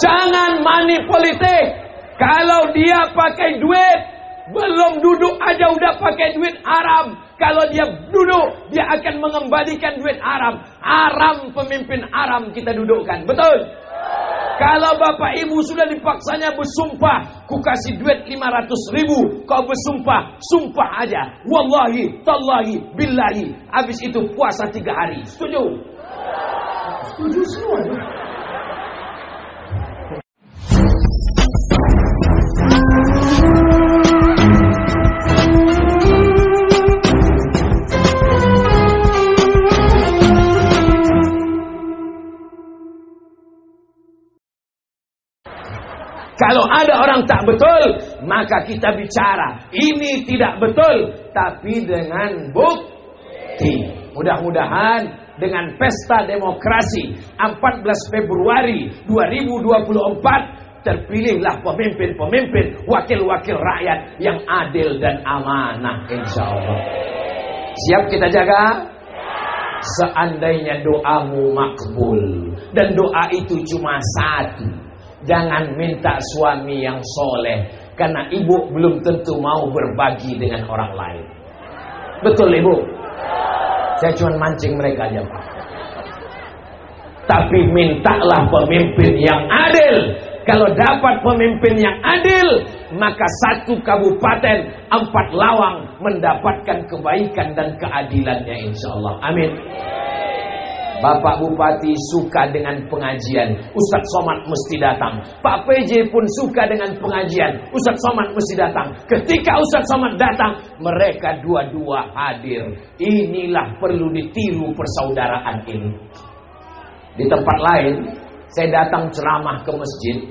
Jangan money politik. Kalau dia pakai duit, belum duduk aja udah pakai duit haram. Kalau dia duduk, dia akan mengembalikan duit haram. Haram pemimpin haram kita dudukkan. Betul? Kalau bapak ibu sudah dipaksanya bersumpah, ku kasih duit 500.000, kau bersumpah, sumpah aja. Wallahi, tallahi, billahi. Habis itu puasa 3 hari. Setuju? Setuju semua. Kalau ada orang tak betul, maka kita bicara. Ini tidak betul, tapi dengan bukti. Mudah-mudahan dengan pesta demokrasi 14 Februari 2024 terpilihlah pemimpin-pemimpin, wakil-wakil rakyat yang adil dan amanah, insya Allah. Siap kita jaga? Seandainya doamu makbul, dan doa itu cuma satu. Jangan minta suami yang soleh, karena ibu belum tentu mau berbagi dengan orang lain. Betul ibu? Saya cuma mancing mereka aja Pak. Tapi mintalah pemimpin yang adil. Kalau dapat pemimpin yang adil, maka 1 kabupaten 4 lawang mendapatkan kebaikan dan keadilannya, insya Allah. Amin. Bapak Bupati suka dengan pengajian, Ustadz Somad mesti datang. Pak PJ pun suka dengan pengajian, Ustadz Somad mesti datang. Ketika Ustadz Somad datang, mereka dua-dua hadir. Inilah perlu ditiru persaudaraan ini. Di tempat lain, saya datang ceramah ke masjid.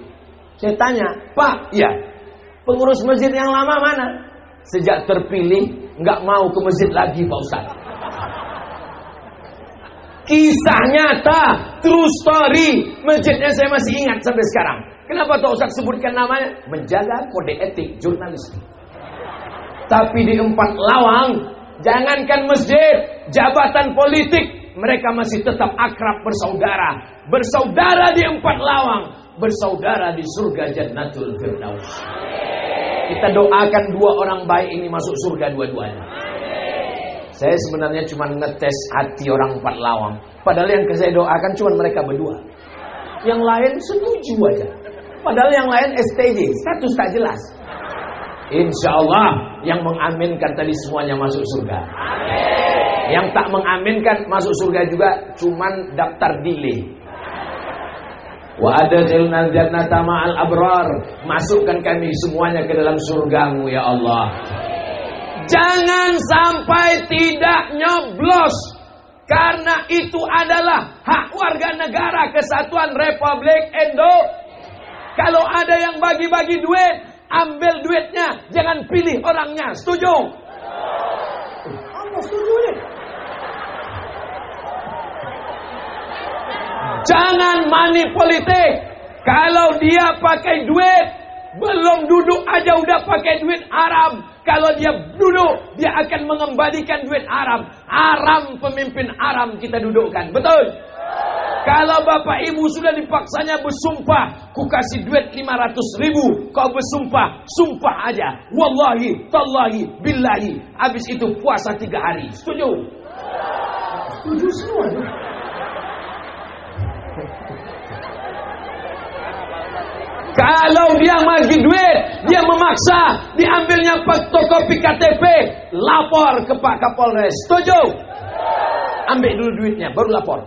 Saya tanya, Pak, ya, pengurus masjid yang lama mana? Sejak terpilih, nggak mau ke masjid lagi Pak Ustadz. Kisah nyata, true story. Masjidnya saya masih ingat sampai sekarang. Kenapa Pak Ustadz sebutkan namanya? Menjaga kode etik jurnalistik. Tapi di 4 lawang, jangankan masjid, jabatan politik, mereka masih tetap akrab bersaudara. Bersaudara di 4 lawang, bersaudara di surga Jannatul Firdaus. Kita doakan 2 orang baik ini masuk surga dua-duanya. Saya sebenarnya cuma ngetes hati orang 4 lawang. Padahal yang saya doakan cuma mereka berdua. Yang lain setuju aja. Padahal yang lain STJ, status tak jelas. Insya Allah yang mengaminkan tadi semuanya masuk surga. Amin. Yang tak mengaminkan masuk surga juga cuman daftar delay. Wa adkhilnal jannata ma'al abrar. Masukkan kami semuanya ke dalam surgamu ya Allah. Jangan sampai tidak nyoblos, karena itu adalah hak warga negara kesatuan Republik Indonesia. Kalau ada yang bagi-bagi duit, ambil duitnya, jangan pilih orangnya. Setuju? Setuju nih. Jangan money politik. Kalau dia pakai duit, belum duduk aja udah pakai duit haram. Kalau dia duduk, dia akan mengembalikan duit haram. Haram pemimpin haram kita dudukkan. Betul? Kalau bapak ibu sudah dipaksanya bersumpah, ku kasih duit 500.000, kau bersumpah, sumpah aja. Wallahi, tallahi, billahi. Habis itu puasa 3 hari. Setuju? Setuju semua. Kalau dia bagi duit, dia memaksa, diambilnya fotokopi KTP, lapor ke Pak Kapolres. Setuju? Ambil dulu duitnya, baru lapor.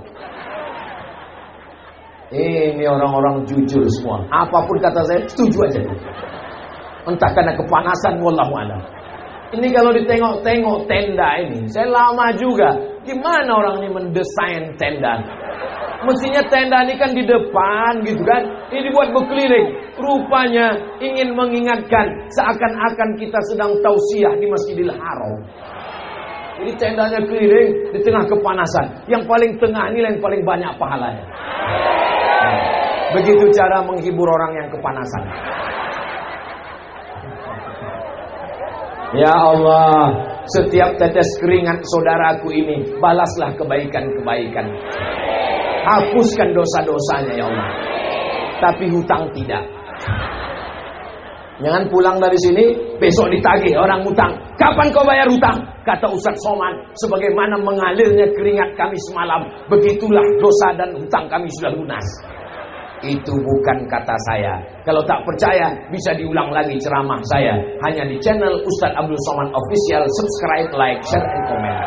Ini orang-orang jujur semua. Apapun kata saya, setuju aja. Entah karena kepanasan, wallahu a'lam. Ini kalau ditengok-tengok tenda ini, saya lama juga. Gimana orang ini mendesain tenda? Mestinya tenda ini kan di depan gitu kan. Ini dibuat berkeliling. Rupanya ingin mengingatkan seakan-akan kita sedang tausiah di Masjidil Haram. Jadi tendanya keliling di tengah kepanasan. Yang paling tengah ini yang paling banyak pahalanya. Begitu cara menghibur orang yang kepanasan. Ya Allah, setiap tetes keringat saudaraku ini, balaslah kebaikan-kebaikan. Hapuskan dosa-dosanya ya Allah. tapi hutang tidak. Jangan pulang dari sini, besok ditagih orang hutang. Kapan kau bayar hutang? Kata Ustaz Somad, sebagaimana mengalirnya keringat kami semalam, begitulah dosa dan hutang kami sudah lunas. Itu bukan kata saya. Kalau tak percaya, bisa diulang lagi ceramah saya. Hanya di channel Ustaz Abdul Somad Official. Subscribe, like, share, and comment.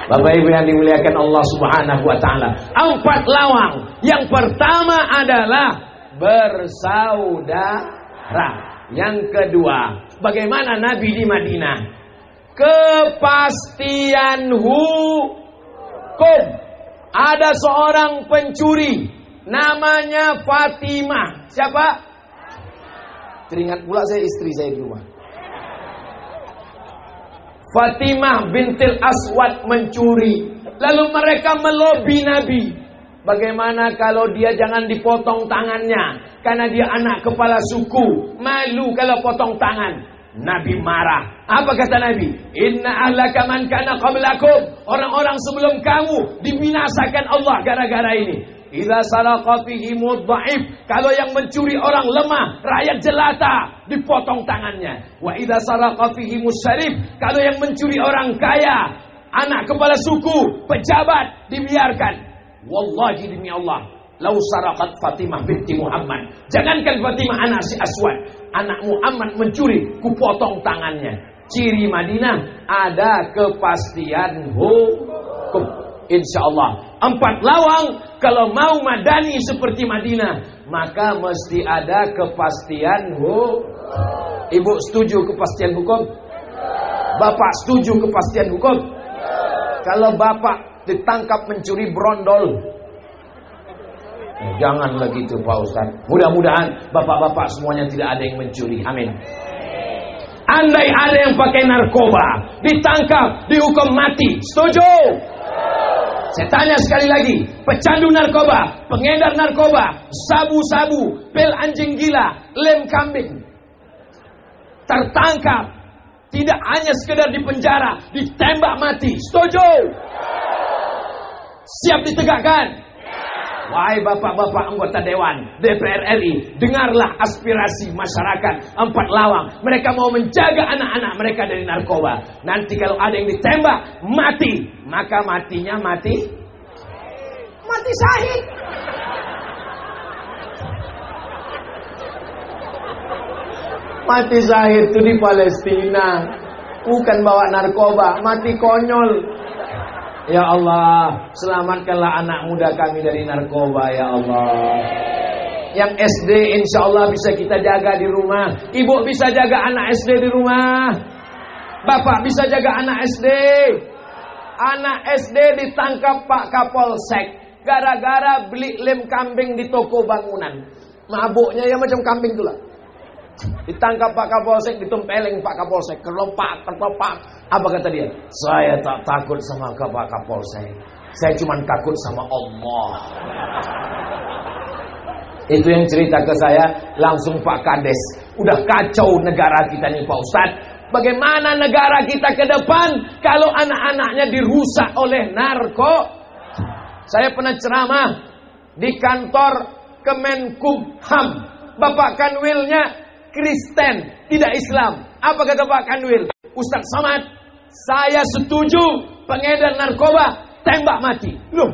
Bapak Ibu yang dimuliakan Allah Subhanahu wa Ta'ala, 4 lawang. Yang pertama adalah bersaudara. Yang kedua, bagaimana Nabi di Madinah? Kepastian hukum. Ada seorang pencuri namanya Fatimah. Siapa? Teringat pula saya istri saya di rumah. Fatimah bintil Aswad mencuri. Lalu mereka melobi Nabi. Bagaimana kalau dia jangan dipotong tangannya? Karena dia anak kepala suku. Malu kalau potong tangan. Nabi marah. Apa kata Nabi? Inna ahlaka man kana qablakum. Orang-orang sebelum kamu dibinasakan Allah gara-gara ini. Idza saraqa fihimud dha'if. Kalau yang mencuri orang lemah, rakyat jelata, dipotong tangannya. Wa idza saraqa fihimus syarif. Kalau yang mencuri orang kaya, anak kepala suku, pejabat, dibiarkan. Wallahi demi Allah, lau saraqat Fatimah binti Muhammad. Jangankan Fatimah anak si Aswad, anak Muhammad mencuri, kupotong tangannya. Ciri Madinah ada kepastian hukum. InsyaAllah 4 lawang. Kalau mau madani seperti Madinah, maka mesti ada kepastian hukum. Ibu setuju kepastian hukum? Bapak setuju kepastian hukum? Kalau bapak ditangkap mencuri brondol, janganlah gitu Pak Ustaz. Mudah-mudahan bapak-bapak semuanya tidak ada yang mencuri. Amin. Andai ada yang pakai narkoba, ditangkap, dihukum mati. Setuju? Saya tanya sekali lagi, pecandu narkoba, pengedar narkoba, sabu-sabu, pil anjing gila, lem kambing, tertangkap, tidak hanya sekedar dipenjara, ditembak mati. Setuju? Siap ditegakkan? Wahai bapak-bapak anggota Dewan DPR RI, dengarlah aspirasi masyarakat 4 lawang. Mereka mau menjaga anak-anak mereka dari narkoba. Nanti kalau ada yang ditembak mati, maka matinya mati syahid. Mati syahid itu di Palestina, bukan bawa narkoba, mati konyol. Ya Allah, selamatkanlah anak muda kami dari narkoba, ya Allah. Yang SD insya Allah bisa kita jaga di rumah. Ibu bisa jaga anak SD di rumah. Bapak bisa jaga anak SD. Anak SD ditangkap Pak Kapolsek gara-gara beli lem kambing di toko bangunan. Mabuknya ya macam kambing itulah. Ditangkap Pak Kapolsek, ditempeleng Pak Kapolsek, kelopak. Apa kata dia? Saya tak takut sama Pak Kapolsek. Saya cuma takut sama Allah. Itu yang cerita ke saya, langsung Pak Kades. Udah kacau negara kita nih Pak Ustadz. Bagaimana negara kita ke depan kalau anak-anaknya dirusak oleh narko? Saya pernah ceramah di kantor Kemenkumham. Bapak Kanwilnya Kristen, tidak Islam. Apa kata Pak Kanwil? Ustaz Somad, saya setuju pengedar narkoba tembak mati. Loh,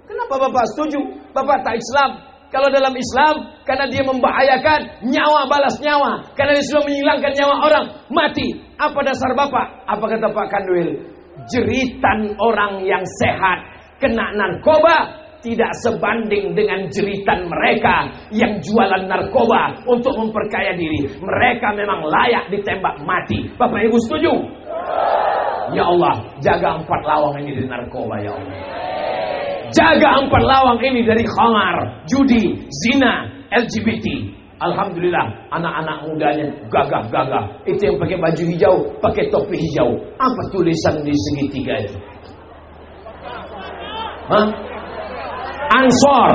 kenapa Bapak setuju? Bapak tak Islam. Kalau dalam Islam, karena dia membahayakan nyawa balas nyawa, karena dia sudah menghilangkan nyawa orang, mati. Apa dasar Bapak? Apa kata Pak Kanwil? Jeritan orang yang sehat kena narkoba tidak sebanding dengan jeritan mereka yang jualan narkoba untuk memperkaya diri. Mereka memang layak ditembak mati. Bapak Ibu setuju? Ya Allah, jaga 4 lawang ini dari narkoba, ya Allah. Jaga 4 lawang ini dari khamar, judi, zina, LGBT. Alhamdulillah, anak-anak mudanya gagah-gagah. Itu yang pakai baju hijau, pakai topi hijau. Apa tulisan di segitiga itu? Hah? Ansor,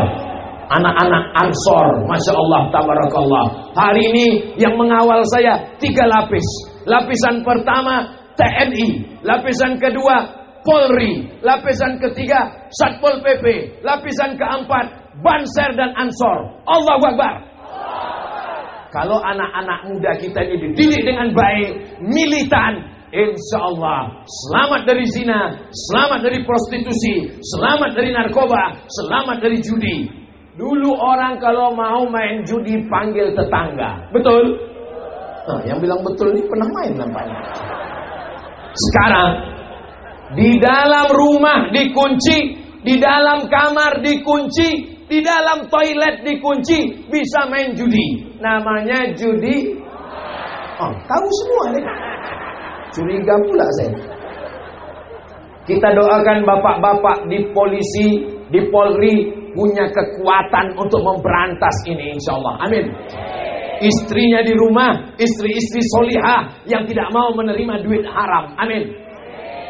anak-anak Ansor, Masya Allah, Tabarakallah. Hari ini yang mengawal saya 3 lapis. Lapisan pertama TNI, lapisan kedua Polri, lapisan ketiga Satpol PP, lapisan keempat Banser dan Ansor. Allahu Akbar. Kalau anak-anak muda kita ini dididik dengan baik, militan, insya Allah selamat dari zina, selamat dari prostitusi, selamat dari narkoba, selamat dari judi. Dulu orang kalau mau main judi panggil tetangga, betul? Nah, yang bilang betul ini pernah main nampaknya. Sekarang di dalam rumah dikunci, di dalam kamar dikunci, di dalam toilet dikunci, bisa main judi. Namanya judi. Oh, tahu semua nih. Curiga pula saya. Kita doakan bapak-bapak di polisi, di Polri punya kekuatan untuk memberantas ini, insya Allah. Amin. Istrinya di rumah, istri-istri solihah yang tidak mau menerima duit haram. Amin.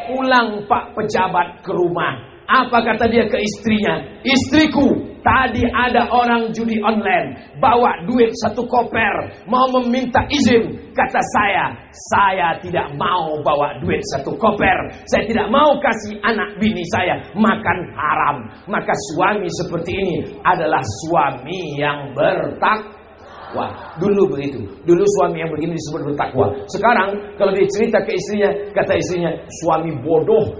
Pulang Pak pejabat ke rumah, apa kata dia ke istrinya? Istriku, tadi ada orang judi online bawa duit 1 koper, mau meminta izin. Kata saya tidak mau bawa duit 1 koper. Saya tidak mau kasih anak bini saya makan haram. Maka suami seperti ini adalah suami yang bertakwa. Wah, dulu begitu. Dulu suami yang begini disebut bertakwa. Sekarang kalau dia cerita ke istrinya, kata istrinya, suami bodoh.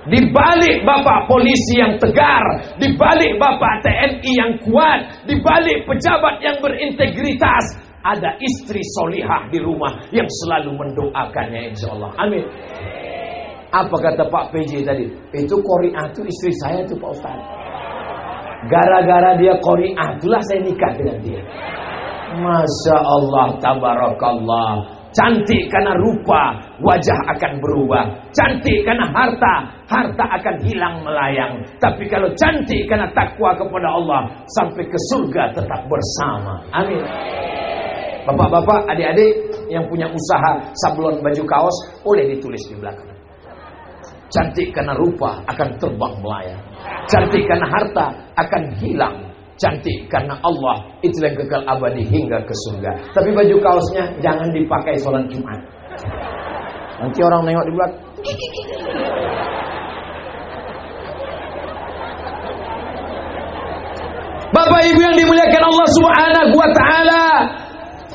Di balik bapak polisi yang tegar, di balik bapak TNI yang kuat, di balik pejabat yang berintegritas, ada istri solihah di rumah yang selalu mendoakannya, insya Allah. Amin. Apa kata Pak PJ tadi? Itu Qori'ah itu istri saya tuh Pak Ustaz. Gara-gara dia Qori'ah itulah saya nikah dengan dia. Masya Allah, tabarakallah. Cantik karena rupa, wajah akan berubah. Cantik karena harta, harta akan hilang melayang. Tapi kalau cantik karena takwa kepada Allah, sampai ke surga tetap bersama. Amin. Bapak-bapak, adik-adik yang punya usaha sablon baju kaos, boleh ditulis di belakang. Cantik karena rupa akan terbang melayang. Cantik karena harta akan hilang. Cantik karena Allah, itu yang kekal abadi hingga ke surga. Tapi baju kaosnya jangan dipakai sholat Jumat. Nanti orang nengok di belakang. Bapak Ibu yang dimuliakan Allah Subhanahu wa taala,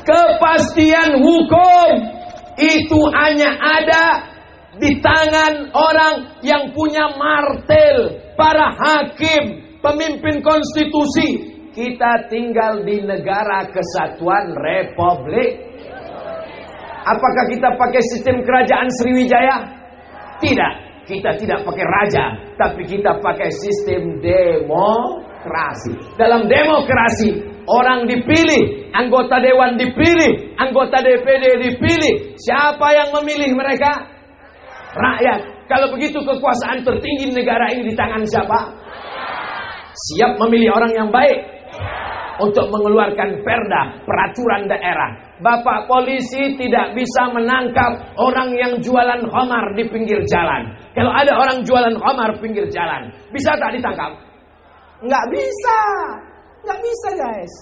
kepastian hukum itu hanya ada di tangan orang yang punya martel, para hakim, pemimpin konstitusi. Kita tinggal di negara kesatuan Republik. Apakah kita pakai sistem kerajaan Sriwijaya? Tidak. Kita tidak pakai raja, tapi kita pakai sistem demokrasi. Dalam demokrasi, orang dipilih, anggota dewan dipilih, anggota DPD dipilih. Siapa yang memilih mereka? Rakyat. Kalau begitu kekuasaan tertinggi negara ini di tangan siapa? Siap memilih orang yang baik untuk mengeluarkan perda, peraturan daerah. Bapak polisi tidak bisa menangkap orang yang jualan khamar di pinggir jalan. Kalau ada orang jualan khamar pinggir jalan, bisa tak ditangkap? Nggak bisa. Nggak bisa, guys.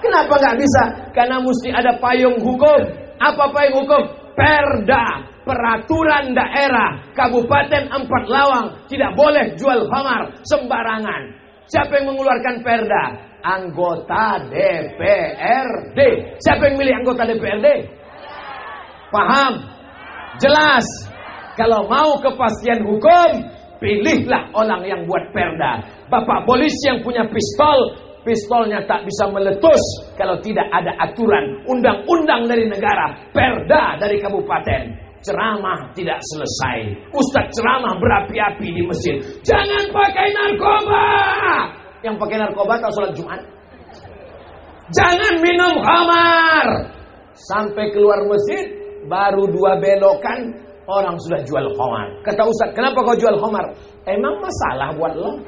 Kenapa nggak bisa? Karena mesti ada payung hukum. Apa payung hukum? Perda, peraturan daerah Kabupaten 4 Lawang tidak boleh jual khamar sembarangan. Siapa yang mengeluarkan perda? Anggota DPRD. Siapa yang milih anggota DPRD? Paham? Jelas. Kalau mau kepastian hukum, pilihlah orang yang buat perda. Bapak polisi yang punya pistol, pistolnya tak bisa meletus kalau tidak ada aturan, undang-undang dari negara, perda dari kabupaten. Ceramah tidak selesai. Ustaz ceramah berapi-api di masjid. Jangan pakai narkoba. Yang pakai narkoba tak sholat Jumat. Jangan minum khamar. Sampai keluar masjid, baru 2 belokan, orang sudah jual khamar. Kata Ustaz, kenapa kau jual khamar? Emang masalah buat lo?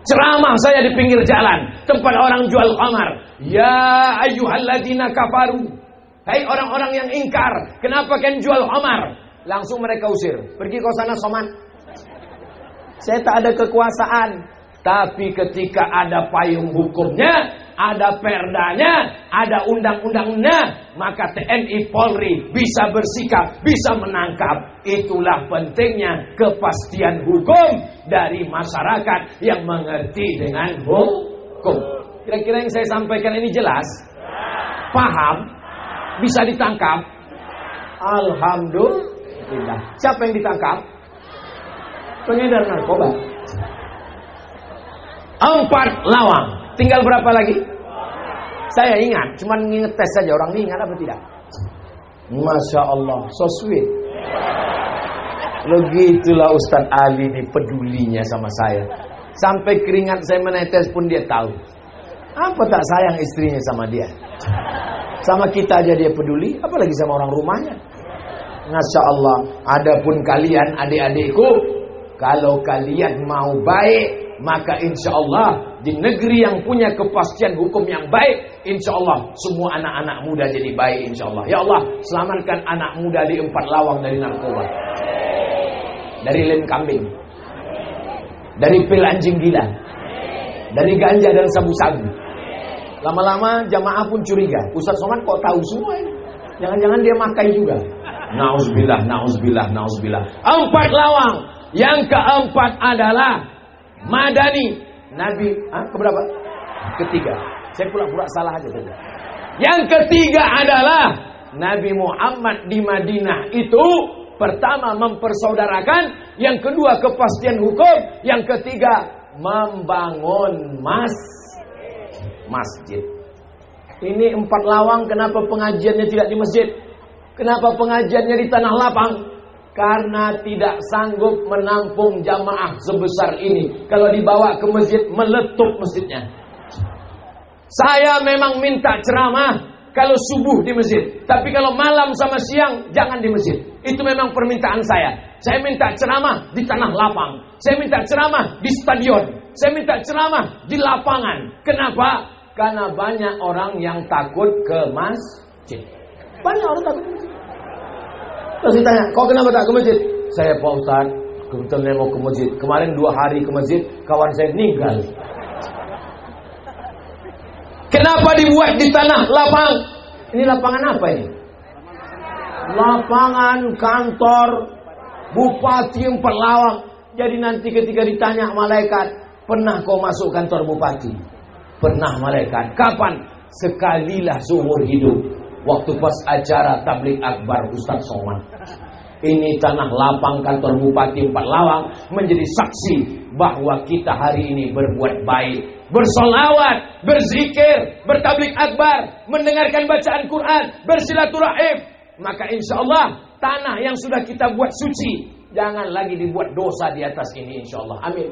Ceramah saya di pinggir jalan, tempat orang jual khamar. Ya ayyuhalladzina kafaru. Hai orang-orang yang ingkar, kenapa kalian jual khamar? Langsung mereka usir. Pergi kau sana soman. Saya tak ada kekuasaan. Tapi ketika ada payung hukumnya, ada perdanya, ada undang-undangnya, maka TNI Polri bisa bersikap, bisa menangkap. Itulah pentingnya kepastian hukum dari masyarakat yang mengerti dengan hukum. Kira-kira yang saya sampaikan ini jelas? Paham? Bisa ditangkap? Alhamdulillah. Siapa yang ditangkap? Pengedar narkoba. 4 lawang. Tinggal berapa lagi? Saya ingat, cuman ngetes saja. Orang ini ingat apa tidak? Masya Allah, so sweet. Begitulah Ustadz Ali ini pedulinya sama saya. Sampai keringat saya menetes pun dia tahu. Apa tak sayang istrinya sama dia? Sama kita aja dia peduli, apalagi sama orang rumahnya. Masya Allah. Adapun kalian adik-adikku, kalau kalian mau baik, maka insya Allah di negeri yang punya kepastian hukum yang baik, insya Allah semua anak-anak muda jadi baik insya Allah. Ya Allah, selamatkan anak muda di 4 lawang dari narkoba, dari lem kambing, dari pil anjing gila, dari ganja dan sabu-sabu. Lama-lama jamaah pun curiga, Ustaz Somad kok tahu semua ini? Jangan-jangan dia makai juga. Nauzubillah, nauzubillah, nauzubillah. 4 lawang. Yang keempat adalah Madani. Nabi, keberapa? Ketiga. Saya pura-pura salah aja tadi. Yang ketiga adalah Nabi Muhammad di Madinah itu pertama mempersaudarakan, yang kedua kepastian hukum, yang ketiga membangun masjid. Ini 4 lawang, kenapa pengajiannya tidak di masjid? Kenapa pengajiannya di tanah lapang? Karena tidak sanggup menampung jamaah sebesar ini. Kalau dibawa ke masjid, meletup masjidnya. Saya memang minta ceramah kalau subuh di masjid, tapi kalau malam sama siang jangan di masjid. Itu memang permintaan saya. Saya minta ceramah di tanah lapang. Saya minta ceramah di stadion. Saya minta ceramah di lapangan. Kenapa? Karena banyak orang yang takut ke masjid. Banyak orang takut ke masjid. Terus ditanya, kau kenapa tak ke masjid? Saya Pak Ustaz, kebetulan mau ke masjid. Kemarin 2 hari ke masjid, kawan saya meninggal. Kenapa dibuat di tanah lapang? Ini lapangan apa ini? Lapangan kantor Bupati 4 lawang. Jadi nanti ketika ditanya malaikat, pernah kau masuk kantor Bupati? Pernah malaikat. Kapan? Sekalilah seumur hidup. Waktu pas acara tabligh akbar Ustaz Somad. Ini tanah lapang kantor Bupati 4 lawang menjadi saksi bahwa kita hari ini berbuat baik, bersolawat, berzikir, bertabligh akbar, mendengarkan bacaan Quran, bersilaturahim. Maka insya Allah tanah yang sudah kita buat suci, jangan lagi dibuat dosa di atas ini insya Allah. Amin.